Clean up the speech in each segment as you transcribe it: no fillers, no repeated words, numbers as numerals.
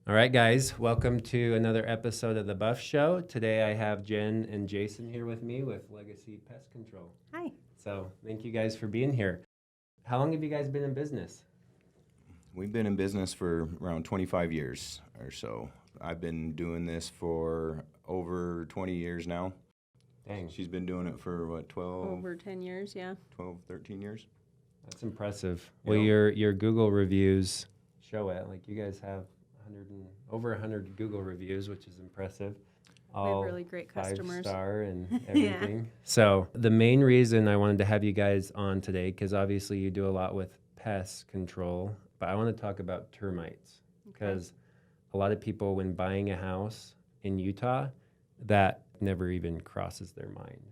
All right, guys, welcome to another episode of The Buff Show. Today I have Jen and Jason here with me with Legacy Pest Control. Hi. So thank you guys for being here. How long have you guys been in business? We've been in business for around 25 years or so. I've been doing this for over 20 years now. Dang, She's been doing it for, what, 12, Over 10 years, yeah. 12, 13 years? that's impressive. You Well, know- your Google reviews show it. Like you guys have over 100 Google reviews, which is impressive. We have really great customers. 5-star and everything. So the main reason I wanted to have you guys on today, because obviously you do a lot with pest control, but I want to talk about termites because a lot of people, when buying a house in Utah, that never even crosses their mind.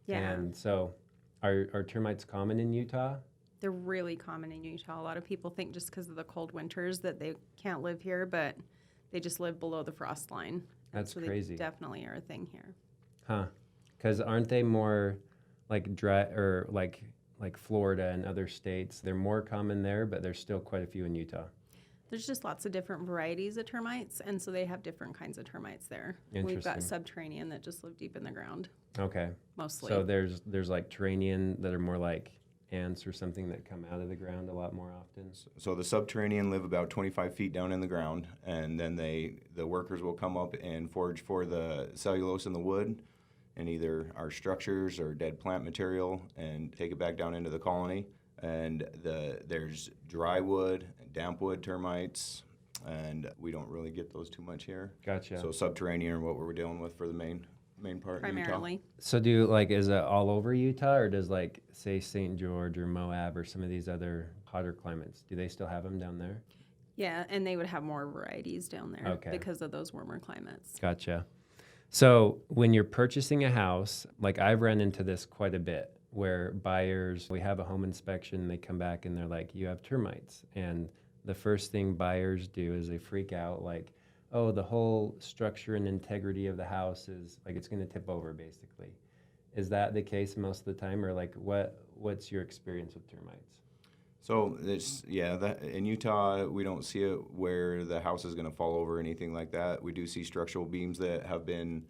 Yeah. And so are termites common in Utah? They're really common in Utah. A lot of people think just because of the cold winters that they can't live here, but they just live below the frost line. That's so crazy. They definitely are a thing here. Huh. Because aren't they more like dry or like Florida and other states? They're more common there, but there's still quite a few in Utah. There's just lots of different varieties of termites, and so they have different kinds of termites there. We've got subterranean that just live deep in the ground, Okay. mostly. So there's like terranean that are more like ants or something that come out of the ground a lot more often. So the subterranean live about 25 feet down in the ground, and then the workers will come up and forage for the cellulose in the wood and either our structures or dead plant material and take it back down into the colony. And there's dry wood and damp wood termites, and we don't really get those too much here. Gotcha. So subterranean are what we're dealing with for the main part in Utah. Primarily. So is it all over Utah, or does like say St. George or Moab or some of these other hotter climates, do they still have them down there? Yeah, and they would have more varieties down there Okay. because of those warmer climates. Gotcha. So when you're purchasing a house, like I've run into this quite a bit, where buyers, we have a home inspection, they come back and they're like, you have termites. And the first thing buyers do is they freak out like, oh, the whole structure and integrity of the house is like, it's going to tip over basically. Is that the case most of the time, or like what's your experience with termites? So that in Utah, we don't see it where the house is going to fall over or anything like that. We do see structural beams that have been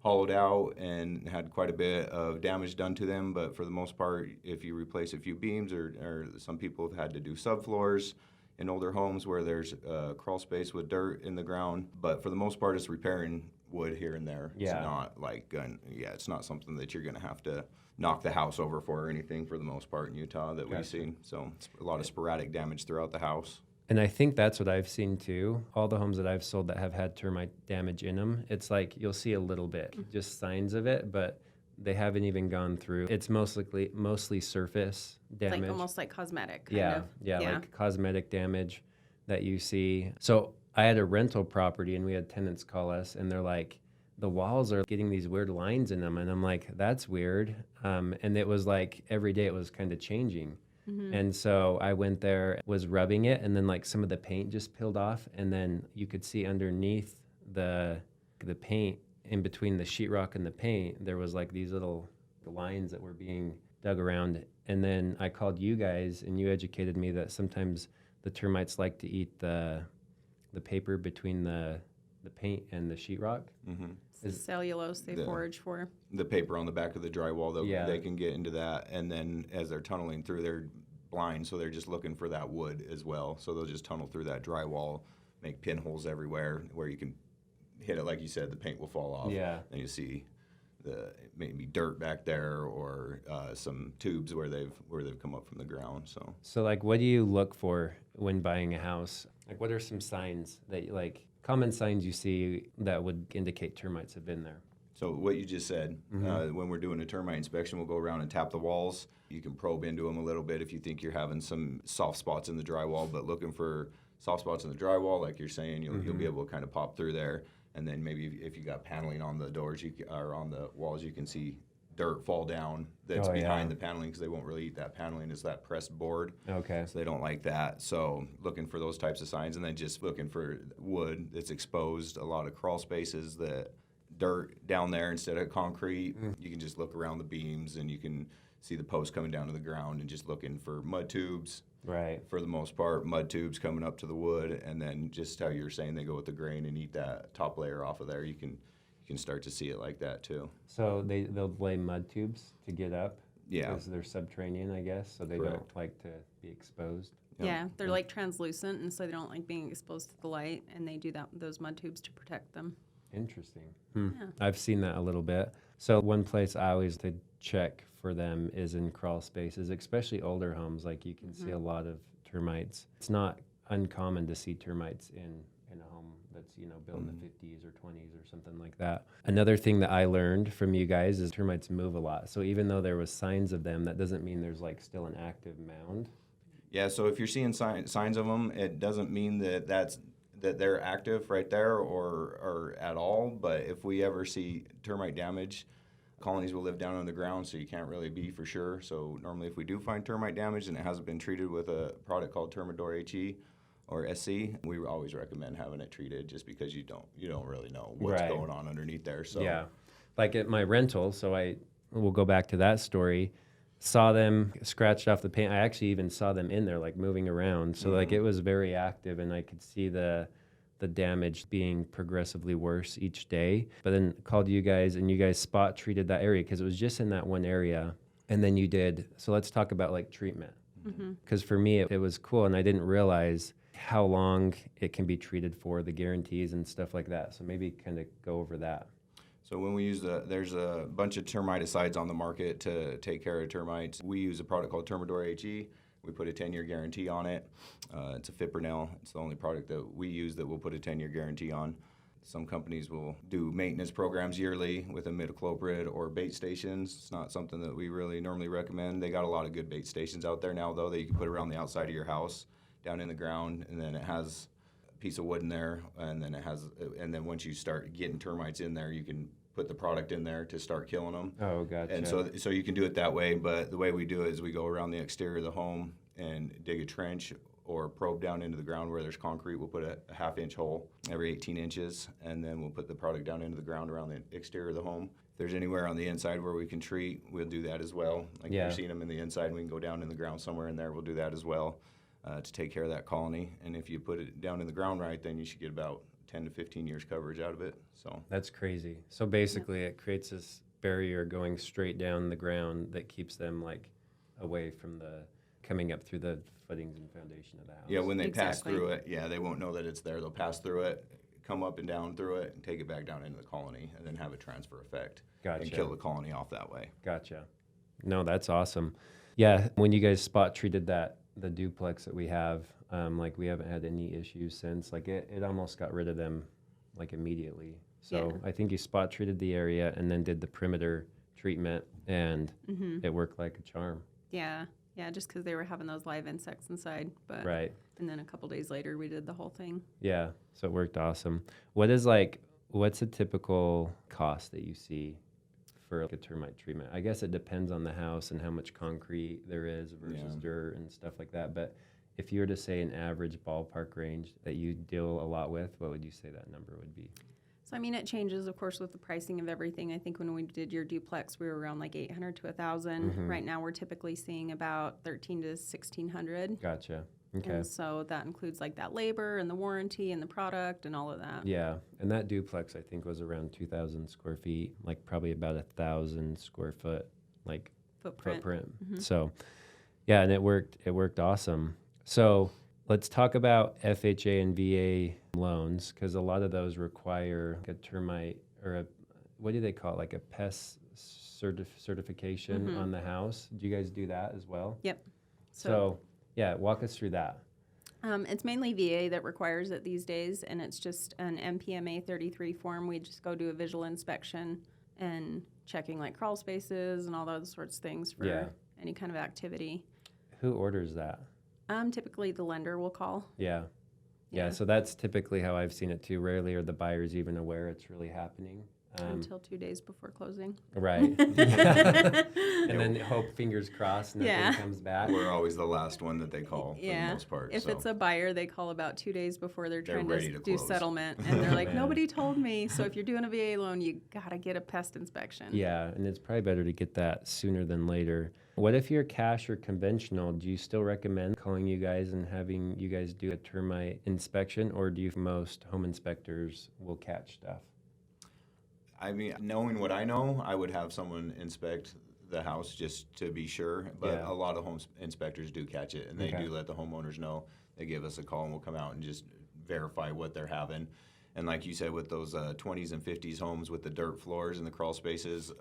hollowed out and had quite a bit of damage done to them. But for the most part, if you replace a few beams, or some people have had to do subfloors in older homes where there's crawl space with dirt in the ground. But for the most part, it's repairing wood here and there. Yeah. It's not like, it's not something that you're going to have to knock the house over for or anything for the most part in Utah that we've seen. So it's a lot of sporadic damage throughout the house. And I think that's what I've seen too. All the homes that I've sold that have had termite damage in them, it's like you'll see a little bit, just signs of it, but they haven't even gone through. It's mostly surface damage. Like almost like cosmetic. Kind of. Yeah, like cosmetic damage that you see. So I had a rental property and we had tenants call us and they're like, the walls are getting these weird lines in them. And I'm like, that's weird. And it was like every day it was kind of changing. Mm-hmm. And so I went there, was rubbing it, and then like some of the paint just peeled off, and then you could see underneath the paint, in between the sheetrock and the paint, there was like these little lines that were being dug around. And then I called you guys, and you educated me that sometimes the termites like to eat the paper between the paint and the sheetrock. Mm-hmm. The cellulose they forage for. The paper on the back of the drywall, they can get into that, and then as they're tunneling through, they're blind, so they're just looking for that wood as well. So they'll just tunnel through that drywall, make pinholes everywhere where you can hit it, like you said, the paint will fall off. Yeah. And you see maybe dirt back there or some tubes where they've come up from the ground. So like, what do you look for when buying a house? Like, what are some signs that like common signs you see that would indicate termites have been there? So what you just said, when we're doing a termite inspection, we'll go around and tap the walls. You can probe into them a little bit if you think you're having some soft spots in the drywall, but looking for soft spots in the drywall, like you're saying, you'll be able to kind of pop through there. And then maybe if you got paneling on the doors or on the walls, you can see dirt fall down that's behind the paneling, because they won't really eat that paneling. Is that pressed board. Okay. So they don't like that. So looking for those types of signs, and then just looking for wood that's exposed, a lot of crawl spaces that dirt down there instead of concrete. You can just look around the beams and you can see the posts coming down to the ground and just looking for mud tubes. Right. For the most part, mud tubes coming up to the wood, and then just how you're saying they go with the grain and eat that top layer off of there. You can start to see it like that too. So they'll lay mud tubes to get up. Yeah. Because they're subterranean, I guess, so they Correct. don't like to be exposed. Yep. Yeah, they're like translucent, and so they don't like being exposed to the light, and they do those mud tubes to protect them. Interesting. Yeah. I've seen that a little bit. So one place I always to check for them is in crawl spaces, especially older homes. Like you can see a lot of termites. It's not uncommon to see termites in a home that's built in the 50s or 20s or something like that. Another thing that I learned from you guys is termites move a lot. So even though there was signs of them, that doesn't mean there's like still an active mound. Yeah, so if you're seeing signs of them, it doesn't mean that they're active right there or at all. But if we ever see termite damage, colonies will live down on the ground, so you can't really be for sure. So normally if we do find termite damage and it hasn't been treated with a product called Termidor HE or SC, we always recommend having it treated just because you don't really know what's Right. going on underneath there. So Yeah. Like at my rental, so we'll go back to that story. Saw them scratched off the paint. I actually even saw them in there, like moving around. So like it was very active, and I could see the damage being progressively worse each day. But then called you guys, and you guys spot treated that area because it was just in that one area. And then you did. So let's talk about like treatment. Because for me, it was cool, and I didn't realize how long it can be treated for, the guarantees and stuff like that. So maybe kind of go over that. So when we use there's a bunch of termiticides on the market to take care of termites. We use a product called Termidor HE. We put a 10-year guarantee on it. It's a fipronil. It's the only product that we use that we'll put a 10-year guarantee on. Some companies will do maintenance programs yearly with imidacloprid or bait stations. It's not something that we really normally recommend. They got a lot of good bait stations out there now, though, that you can put around the outside of your house, down in the ground, and then it has piece of wood in there, and then once you start getting termites in there, you can put the product in there to start killing them. Oh, gotcha. And so you can do it that way, but the way we do it is we go around the exterior of the home and dig a trench or probe down into the ground where there's concrete. We'll put a half-inch hole every 18 inches, and then we'll put the product down into the ground around the exterior of the home. If there's anywhere on the inside where we can treat, we'll do that as well. Like if you're seeing them in the inside, we can go down in the ground somewhere in there. We'll do that as well. To take care of that colony. And if you put it down in the ground right, then you should get about 10 to 15 years coverage out of it. So That's crazy. So basically it creates this barrier going straight down the ground that keeps them like away from coming up through the footings and foundation of the house. yeah, when they pass Exactly. through it, they won't know that it's there. They'll pass through it, come up and down through it, and take it back down into the colony, and then have a transfer effect Gotcha. and kill the colony off that way. Gotcha. No, that's awesome. Yeah, when you guys spot treated the duplex that we have, like we haven't had any issues since. Like it almost got rid of them like immediately. So Yeah. I think you spot treated the area and then did the perimeter treatment, and it worked like a charm. Yeah, just because they were having those live insects inside. But Right. And then a couple days later, we did the whole thing. Yeah. So it worked awesome. What's a typical cost that you see for like a termite treatment? I guess it depends on the house and how much concrete there is versus dirt and stuff like that. But if you were to say an average ballpark range that you deal a lot with, what would you say that number would be? So, I mean, it changes, of course, with the pricing of everything. I think when we did your duplex, we were around like 800 to 1,000. Right now, we're typically seeing about 1,300 to 1,600. Gotcha. Okay. And so that includes like that labor and the warranty and the product and all of that. Yeah. And that duplex, I think, was around 2,000 square feet, like probably about 1,000 square foot, like footprint. So, yeah, and it worked awesome. So let's talk about FHA and VA loans, because a lot of those require a termite or what do they call it, like a pest certification on the house. Do you guys do that as well? Yep. So yeah, walk us through that. It's mainly VA that requires it these days, and it's just an MPMA 33 form. We just go do a visual inspection and checking like crawl spaces and all those sorts of things for any kind of activity. Who orders that? Typically the lender will call. Yeah. Yeah. So that's typically how I've seen it too. Rarely are the buyers even aware it's really happening. Until 2 days before closing. Right. And then hope, fingers crossed, nothing Yeah. comes back. We're always the last one that they call for the Yeah. most part. If so. it's a buyer, they call about 2 days before they're trying ready to to do close. settlement. And they're like, Man. nobody told me. So if you're doing a VA loan, you got to get a pest inspection. Yeah, and it's probably better to get that sooner than later. What if you're cash or conventional? Do you still recommend calling you guys and having you guys do a termite inspection, or do you most home inspectors will catch stuff? I mean, knowing what I know, I would have someone inspect the house just to be sure. But Yeah. a lot of home inspectors do catch it, and they Okay. do let the homeowners know. They give us a call, and we'll come out and just verify what they're having. And like you said, with those 20s and 50s homes with the dirt floors and the crawl spaces,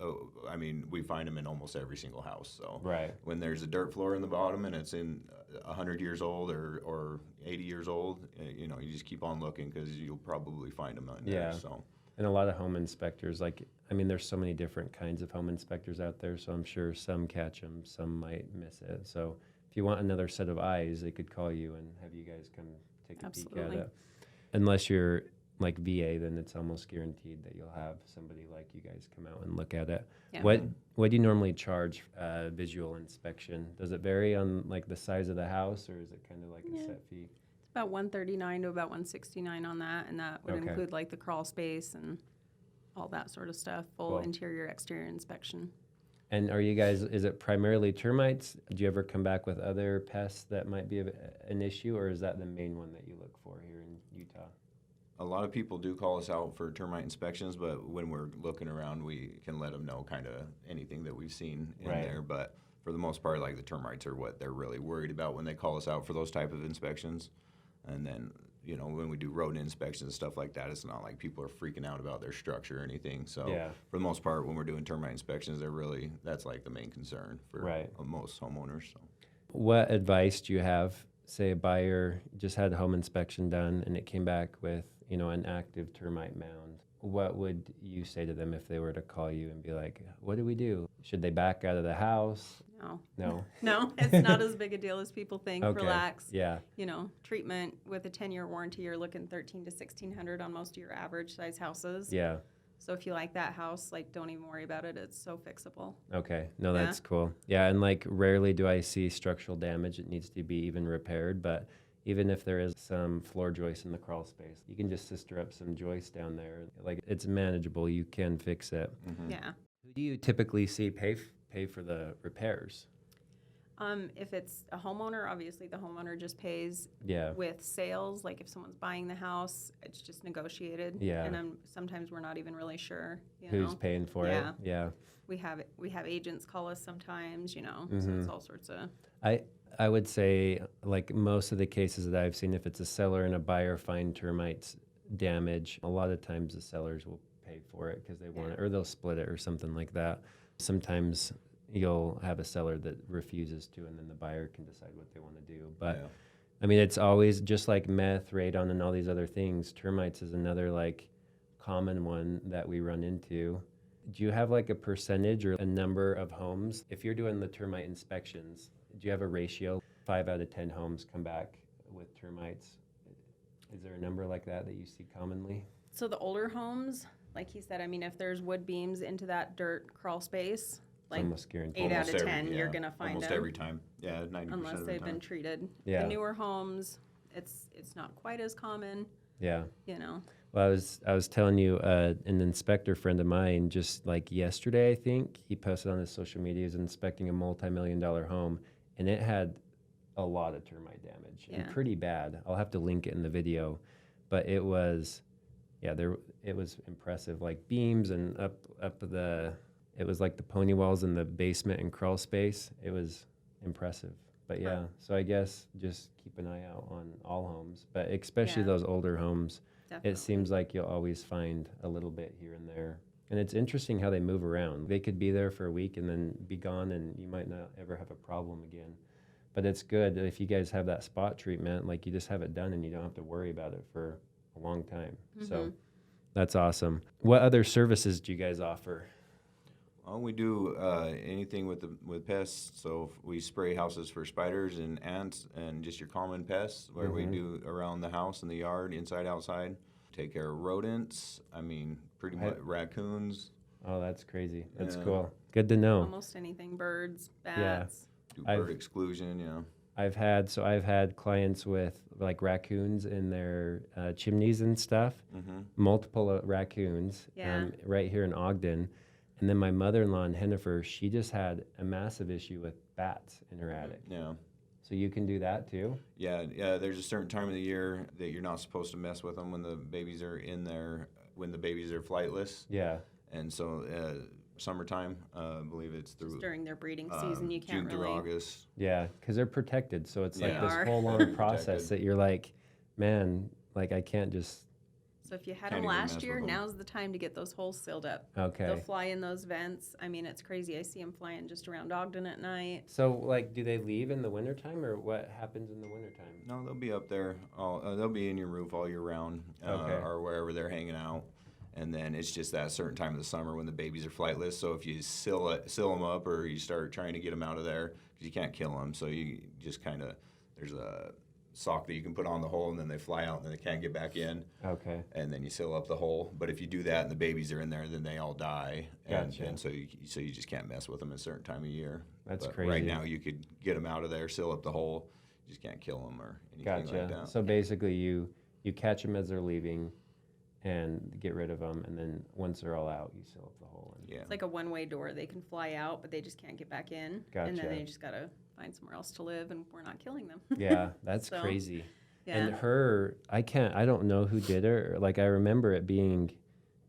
I mean, we find them in almost every single house. So Right. when there's a dirt floor in the bottom and it's in 100 years old or 80 years old, you know, you just keep on looking because you'll probably find them in there. Yeah. So. And a lot of home inspectors, like, I mean, there's so many different kinds of home inspectors out there, so I'm sure some catch them, some might miss it. So if you want another set of eyes, they could call you and have you guys come take a peek Absolutely. at it. Unless you're like VA, then it's almost guaranteed that you'll have somebody like you guys come out and look at it. Yeah. What do you normally charge visual inspection? Does it vary on like the size of the house, or is it kind of like a Yeah. set fee? It's about $139 to about $169 on that. And that would Okay. include like the crawl space and all that sort of stuff. Full Cool. interior, exterior inspection. And are you guys, is it primarily termites? Do you ever come back with other pests that might be an issue, or is that the main one that you look for here in Utah? A lot of people do call us out for termite inspections, but when we're looking around, we can let them know kind of anything that we've seen in Right. there. But for the most part, like the termites are what they're really worried about when they call us out for those type of inspections. And then, you know, when we do rodent inspections and stuff like that, it's not like people are freaking out about their structure or anything. So Yeah. for the most part, when we're doing termite inspections, that's like the main concern for Right. most homeowners. So. What advice do you have? Say a buyer just had a home inspection done and it came back with, you know, an active termite mound. What would you say to them if they were to call you and be like, what do we do? Should they back out of the house? No. No. No, it's not as big a deal as people think. Okay. Relax. Yeah. You know, treatment with a 10-year warranty, you're looking $1,300 to $1,600 on most of your average size houses. Yeah. So if you like that house, like, don't even worry about it. It's so fixable. Okay. No, Yeah. that's cool. Yeah. And like rarely do I see structural damage. It needs to be even repaired. But even if there is some floor joist in the crawl space, you can just sister up some joists down there. Like it's manageable. You can fix it. Yeah. Who do you typically see pay for the repairs? If it's a homeowner, obviously the homeowner just pays. Yeah. With sales, like if someone's buying the house, it's just negotiated. Yeah. And sometimes we're not even really sure. You Who's know, paying for Yeah. it? Yeah. we have agents call us sometimes. You know, so Mhm. it's all sorts of. I would say, like most of the cases that I've seen, if it's a seller and a buyer find termites damage, a lot of times the sellers will pay for it because they want it, or they'll split it or something like that. Sometimes you'll have a seller that refuses to, and then the buyer can decide what they want to do. But Yeah. I mean, it's always just like meth, radon, and all these other things. Termites is another like common one that we run into. Do you have like a percentage or a number of homes? If you're doing the termite inspections, do you have a ratio? 5 out of 10 homes come back with termites. Is there a number like that you see commonly? So the older homes, like he said, I mean, if there's wood beams into that dirt crawl space, like Almost guaranteed. 8 out Almost of every- 10, you're yeah, gonna find almost them. every time. Yeah, 90% Unless of the they've time. been treated. Yeah. The newer homes, it's not quite as common, Yeah. you know. Well, I was telling you, an inspector friend of mine just like yesterday, I think, he posted on his social media, he was inspecting a multi-million-dollar home, and it had a lot of termite damage and Yeah. pretty bad. I'll have to link it in the video, but it was, it was impressive. Like beams and it was like the pony walls in the basement and crawl space. It was impressive. But yeah, so I guess just keep an eye out on all homes, but especially Yeah. those older homes. Definitely. It seems like you'll always find a little bit here and there. And it's interesting how they move around. They could be there for a week and then be gone, and you might not ever have a problem again. But it's good if you guys have that spot treatment, like you just have it done and you don't have to worry about it for a long time. So that's awesome. What other services do you guys offer? Well, we do anything with pests. So we spray houses for spiders and ants and just your common pests, where we do around the house and the yard, inside, outside. take care of rodents. I mean, pretty much raccoons. Oh, that's crazy. That's Yeah. cool. Good to know. Almost anything, birds, Yeah. bats. Do I've- bird exclusion, you know. I've had clients with like raccoons in their chimneys and stuff, Mm-hmm. multiple raccoons Yeah. right here in Ogden. And then my mother-in-law in Hennifer, she just had a massive issue with bats in her attic. Yeah. So you can do that too? Yeah, there's a certain time of the year that you're not supposed to mess with them when the babies are in there, when the babies are flightless. Yeah. And so summertime, I believe it's through Just during their breeding season, you June can't through really. August. Yeah, because they're protected. So it's like Yeah. this They are. whole long process Protected. that you're like, man, like I can't just, So if you had Can't them even last mess year, with 'em. now's the time to get those holes sealed up. okay. They'll fly in those vents. I mean, it's crazy. I see them flying just around Ogden at night. So like, do they leave in the wintertime or what happens in the wintertime? No, they'll be up there. They'll be in your roof all year round, Okay. or wherever they're hanging out. And then it's just that certain time of the summer when the babies are flightless. So if you seal them up, or you start trying to get them out of there, because you can't kill them, so you just kind of, there's a sock that you can put on the hole, and then they fly out, and then they can't get back in, Okay. and then you seal up the hole. But if you do that and the babies are in there, then they all die, and, Gotcha. and so you just can't mess with them at a certain time of year. That's But crazy. Right now, you could get them out of there, seal up the hole. You just can't kill them or anything like Gotcha. that. So basically you catch them as they're leaving and get rid of them. And then once they're all out, you seal up the hole. And Yeah. It's like a one-way door. They can fly out, but they just can't get back in. And then Gotcha. they just got to find somewhere else to live, and we're not killing them. Yeah, that's So, crazy. Yeah. And I don't know who did it. Like I remember it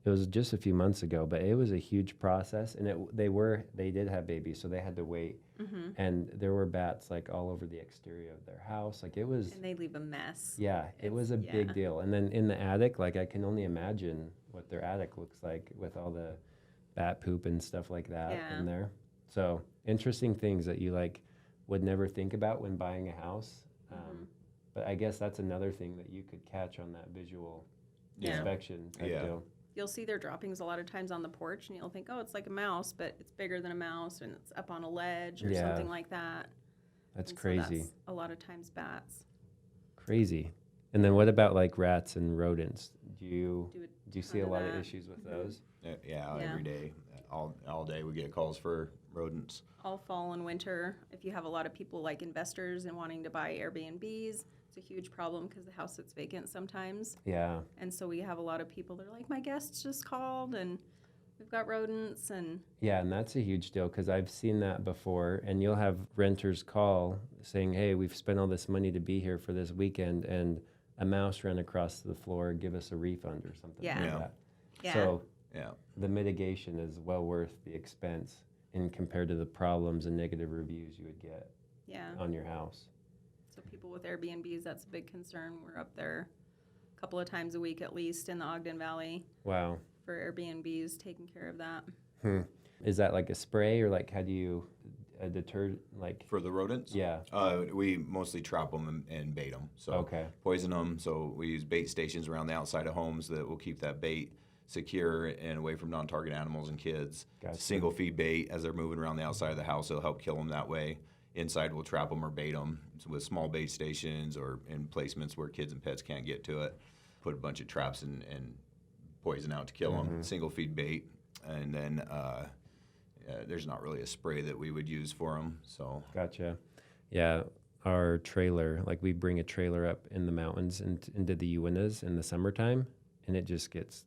was just a few months ago, but it was a huge process, and they did have babies, so they had to wait. Mm-hmm. And there were bats like all over the exterior of their house. Like it was, And they leave a mess. yeah, it was a It's- big yeah. deal. And then in the attic, like I can only imagine what their attic looks like with all the bat poop and stuff like that Yeah. in there. So interesting things that you like would never think about when buying a house. Mhm. But I guess that's another thing that you could catch on that visual Yeah. inspection type Yeah. deal. You'll see their droppings a lot of times on the porch, and you'll think, oh, it's like a mouse, but it's bigger than a mouse, and it's up on a ledge or Yeah. something like that. That's And so crazy. that's a lot of times bats. Crazy. And then what about like rats and rodents? Do you Do see a ton of lot of that. issues with Mhm. those? Yeah, Yeah. every day, all day we get calls for rodents. All fall and winter. If you have a lot of people like investors and wanting to buy Airbnbs, it's a huge problem because the house sits vacant sometimes. Yeah. And so we have a lot of people that are like, my guests just called and we've got rodents. And Yeah, and that's a huge deal because I've seen that before. And you'll have renters call saying, hey, we've spent all this money to be here for this weekend, and a mouse ran across the floor, give us a refund or something Yeah. like Yeah. that. yeah, So Yeah, the mitigation is well worth the expense in compared to the problems and negative reviews you would get yeah. on your house. So people with Airbnbs, that's a big concern. We're up there a couple of times a week at least in the Ogden Valley Wow. for Airbnbs, taking care of that. Is that like a spray, or like how do you deter, like, for the rodents. yeah, We mostly trap them and bait them. So okay, poison them. So we use bait stations around the outside of homes that will keep that bait secure and away from non-target animals and kids. Gotcha. Single feed bait as they're moving around the outside of the house. It'll help kill them that way. Inside we'll trap them or bait them with small bait stations or in placements where kids and pets can't get to it. Put a bunch of traps and poison out to kill them. Single feed bait, and then there's not really a spray that we would use for them. So gotcha. Yeah, our trailer, like we bring a trailer up in the mountains into the Uintas in the summertime, and it just gets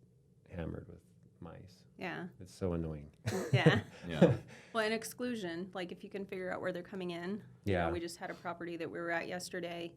hammered with mice. Yeah, It's so annoying. yeah. yeah, Well, and exclusion, like if you can figure out where they're coming in. You Yeah. know, we just had a property that we were at yesterday,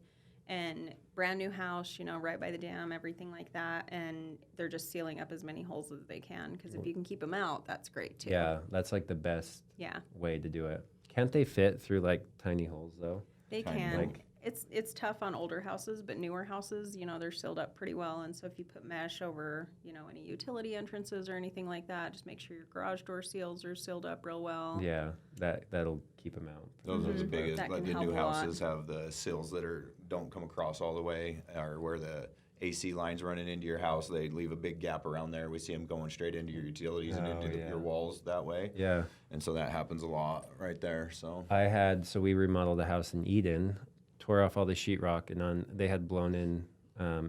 and brand new house, you know, right by the dam, everything like that, and they're just sealing up as many holes as they can, because if you can keep them out, that's great too. Yeah, that's like the best Yeah, way to do it. Can't they fit through like tiny holes though? they Kind of can. like- It's tough on older houses, but newer houses, you know, they're sealed up pretty well, and so if you put mesh over, you know, any utility entrances or anything like that, just make sure your garage door seals are sealed up real well. Yeah, that'll keep them out. those are the Mhm. biggest. That Like can the new help a lot. houses have the sills that don't come across all the way, or where the AC lines running into your house. They leave a big gap around there. We see them going straight into your utilities and Oh, into yeah. your walls that way. Yeah. And so that happens a lot right there. So So we remodeled a house in Eden, tore off all the sheetrock, and they had blown in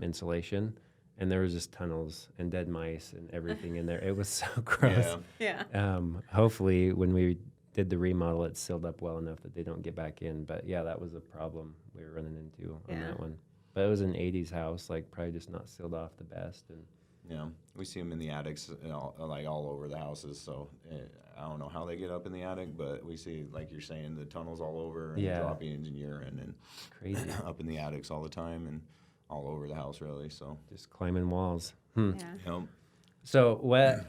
insulation, and there was just tunnels and dead mice and everything in there. It was so gross. Yeah. Yeah. Hopefully, when we did the remodel, it's sealed up well enough that they don't get back in. But yeah, that was a problem we were running into on Yeah. that one. But it was an 80s house, like probably just not sealed off the best. And Yeah, we see them in the attics, like all over the houses. So I don't know how they get up in the attic, but we see, like you're saying, the tunnels all over and Yeah. droppings and urine and crazy, up in the attics all the time and all over the house, really. So, just climbing walls. Yeah. So what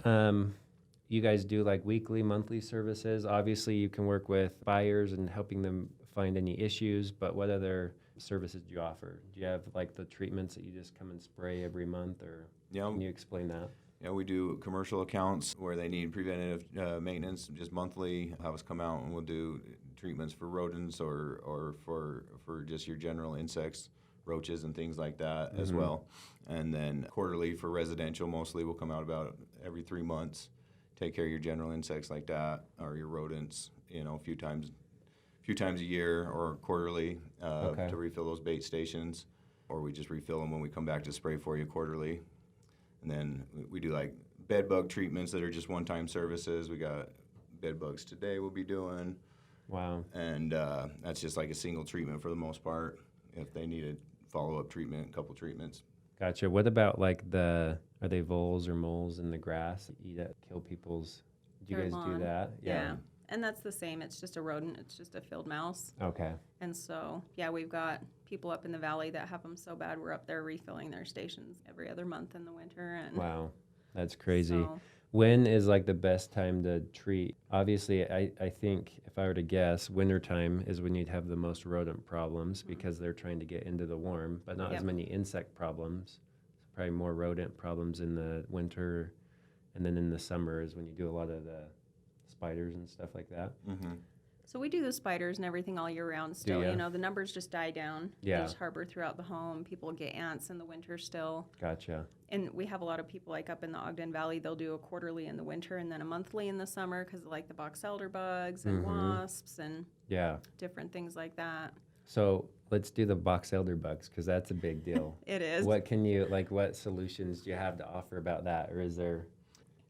you guys do, like weekly, monthly services? Obviously, you can work with buyers and helping them find any issues, but what other services do you offer? Do you have like the treatments that you just come and spray every month, or yeah, can you explain that? yeah, we do commercial accounts where they need preventative maintenance just monthly. Have us come out and we'll do treatments for rodents or for just your general insects, roaches and things like that as well. And then quarterly for residential, mostly we'll come out about every 3 months, take care of your general insects like that or your rodents, a few times a year or quarterly to refill those bait stations, or we just refill them when we come back to spray for you quarterly. And then we do like bed bug treatments that are just one-time services. We got bed bugs today we'll be doing. Wow. And that's just like a single treatment for the most part. If they need a follow-up treatment, a couple treatments. Gotcha. What about like are they voles or moles in the grass that eat it, kill people's? Do you Their guys do lawn. that? Yeah. And that's the same. It's just a rodent. It's just a field mouse. Okay. And so, yeah, we've got people up in the valley that have them so bad we're up there refilling their stations every other month in the winter. And Wow. That's crazy. so- When is like the best time to treat? Obviously, I think if I were to guess, wintertime is when you'd have the most rodent problems because they're trying to get into the warm, but not as Yep. many insect problems. Probably more rodent problems in the winter, and then in the summer is when you do a lot of the spiders and stuff like that. Mm-hmm. So we do the spiders and everything all year round still. ya? You know, the numbers just die down. Yeah. They just harbor throughout the home. People get ants in the winter still. Gotcha. And we have a lot of people like up in the Ogden Valley, they'll do a quarterly in the winter and then a monthly in the summer because like the box elder bugs and wasps and Yeah. different things like that. So let's do the box elder bugs because that's a big deal. It is. What what solutions do you have to offer about that, or is there?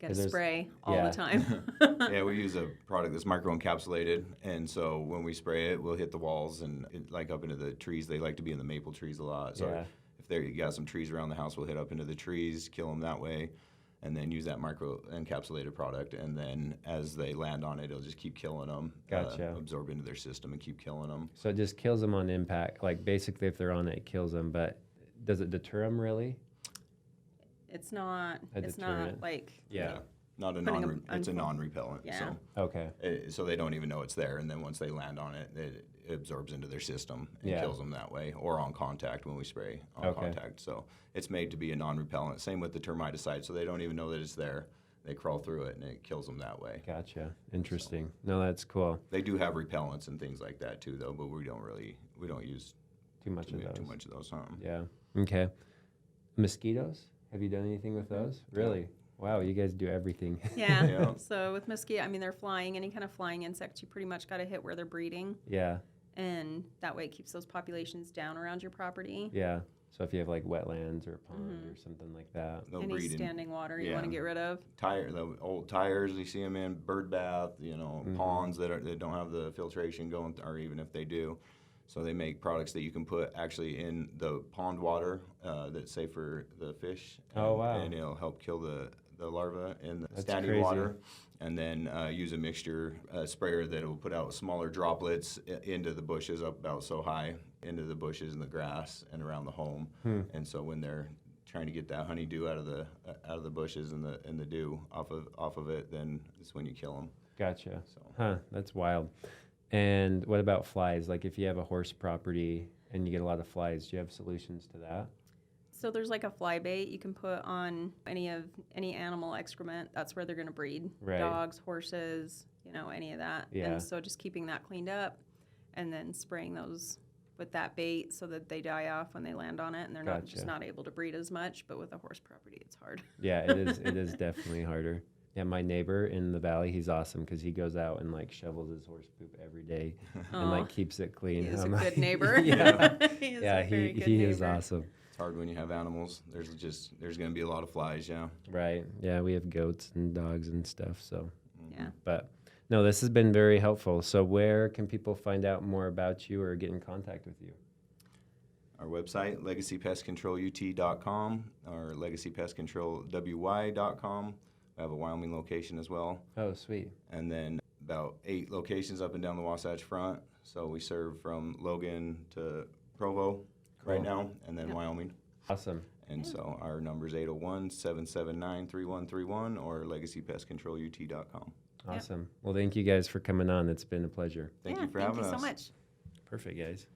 Got 'cause to there's- spray all yeah. the time. Yeah, we use a product that's microencapsulated, and so when we spray it, we'll hit the walls and like up into the trees. They like to be in the maple trees a lot. So Yeah. if you got some trees around the house, we'll hit up into the trees, kill them that way, and then use that microencapsulated product. And then as they land on it, it'll just keep killing them, Gotcha. absorb into their system and keep killing them. So it just kills them on impact. Like basically, if they're on it, it kills them. But does it deter them really? It's not. A It's deterrent. not like. Yeah. Not a Putting it's a them non-repellent. Yeah. Okay. So they don't even know it's there, and then once they land on it, it absorbs into their system and Yeah. kills them that way, or on contact when we spray on Okay. contact. So it's made to be a non-repellent. Same with the termiticide, so they don't even know that it's there. They crawl through it, and it kills them that way. Gotcha. Interesting. No, that's cool. They do have repellents and things like that too, though, but we don't use Too much of those. too much of those. Yeah. Okay. Mosquitoes? Have you done anything with those? Really? Wow, you guys do everything. Yeah. Yeah. So with mosquito, I mean, they're flying. Any kind of flying insect, you pretty much got to hit where they're breeding, Yeah. and that way it keeps those populations down around your property. Yeah. So if you have like wetlands or a pond or something like that. They'll Any breed in standing water you yeah. want to get rid of. the old tires you see them in, bird bath, ponds that don't have the filtration going, or even if they do. So they make products that you can put actually in the pond water that's safe for the fish. Oh, wow. And it'll help kill the larva in the That's standing crazy. water. And then use a mixture sprayer that will put out smaller droplets into the bushes up about so high, into the bushes and the grass and around the home. And so when they're trying to get that honeydew out of the bushes and the dew off of it, then it's when you kill them. Gotcha. So Huh, that's wild. And what about flies? Like if you have a horse property and you get a lot of flies, do you have solutions to that? So there's like a fly bait you can put on any animal excrement. That's where they're going to breed. Right. Dogs, horses, any of that. Yeah. And so just keeping that cleaned up and then spraying those with that bait so that they die off when they land on it and they're Gotcha. not able to breed as much. But with a horse property, it's hard. Yeah, it is. It is definitely harder. Yeah, my neighbor in the valley, he's awesome because he goes out and like shovels his horse poop every day and Aw, like keeps it clean. he is a I'm good like- neighbor. yeah, He is yeah, a very good he is neighbor. awesome. It's hard when you have animals. There's going to be a lot of flies. Yeah. Right. Yeah, we have goats and dogs and stuff. So, Yeah. but no, this has been very helpful. So, where can people find out more about you or get in contact with you? Our website, legacypestcontrolut.com or legacypestcontrolwy.com. We have a Wyoming location as well. Oh, sweet. And then about 8 locations up and down the Wasatch Front. So we serve from Logan to Provo right Cool. now, and then Yep. Wyoming. Awesome. And so our number is 801-779-3131 or legacypestcontrolut.com. Awesome. Well, thank you guys for coming on. It's been a pleasure. Thank Yeah, you for having us. so much. Perfect, guys.